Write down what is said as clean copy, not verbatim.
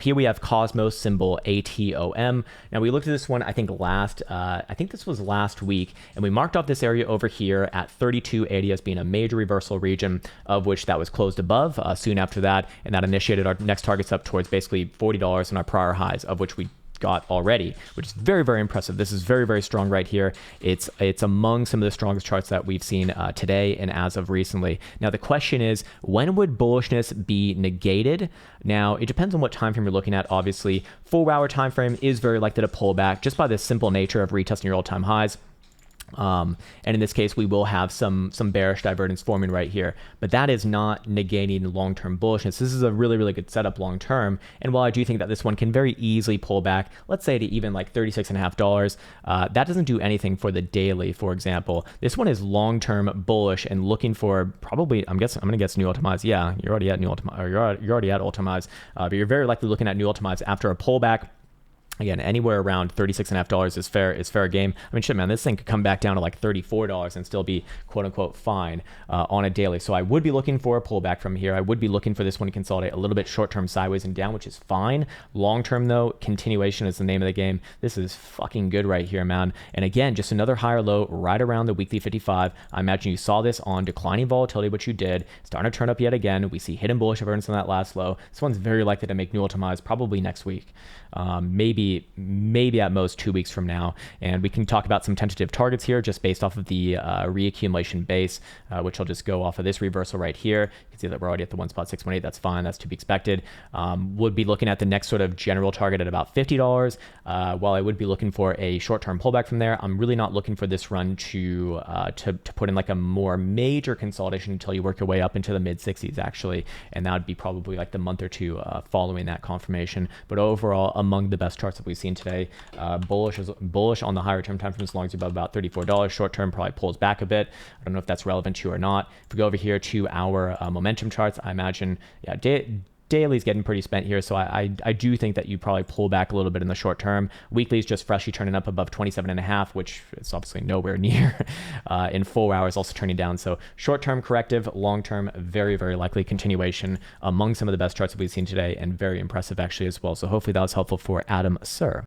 Here we have Cosmos, symbol ATOM. Now we looked at this one, I think this was last week, and we marked off this area over here at 3280 as being a major reversal region, of which that was closed above soon after that, and that initiated our next targets up towards basically $40 in our prior highs, of which we got already, which is very, very impressive. This is very, very strong right here. It's among some of the strongest charts that we've seen today and as of recently. Now the question is, when would bullishness be negated? Now it depends on what time frame you're looking at. Obviously, 4-hour time frame is very likely to pull back just by the simple nature of retesting your all-time highs. And in this case, we will have some bearish divergence forming right here, but that is not negating long-term bullishness. This is a really, really good setup long-term. And while I do think that this one can very easily pull back, let's say to even like $36.50, that doesn't do anything for the daily, for example. This one is long-term bullish and looking for probably, I'm going to guess new all-time highs. Yeah, you're already at new all-time, or you're already at all-time highs, but you're very likely looking at new all-time highs after a pullback. Again, anywhere around $36.50 is fair game. I mean, shit, man, this thing could come back down to like $34 and still be quote unquote fine on a daily. So I would be looking for a pullback from here. I would be looking for this one to consolidate a little bit short-term sideways and down, which is fine. Long-term though, continuation is the name of the game. This is fucking good right here, man. And again, just another higher low right around the weekly 55. I imagine you saw this on declining volatility, which you did. Starting to turn up yet again. We see hidden bullish divergence on that last low. This one's very likely to make new all-time highs probably next week. Maybe at most 2 weeks from now. And we can talk about some tentative targets here just based off of the reaccumulation base, which I'll just go off of this reversal right here. You can see that we're already at the 1.618. That's fine. That's to be expected. Would be looking at the next sort of general target at about $50. While I would be looking for a short-term pullback from there, I'm really not looking for this run to put in like a more major consolidation until you work your way up into the mid-60s actually. And that would be probably like the month or two following that confirmation. But overall, among the best charts that we've seen today, bullish on the higher term time frame as long as you're above about $34. Short term probably pulls back a bit. I don't know if that's relevant to you or not. If we go over here to our momentum charts, I imagine, yeah, daily's getting pretty spent here, so I do think that you probably pull back a little bit in the short term. Weekly is just freshly turning up above 27.5, which is obviously nowhere near. In 4 hours, also turning down. So short term corrective, long term very, very likely continuation among some of the best charts that we've seen today, and very impressive actually as well. So hopefully that was helpful for Adam Sir.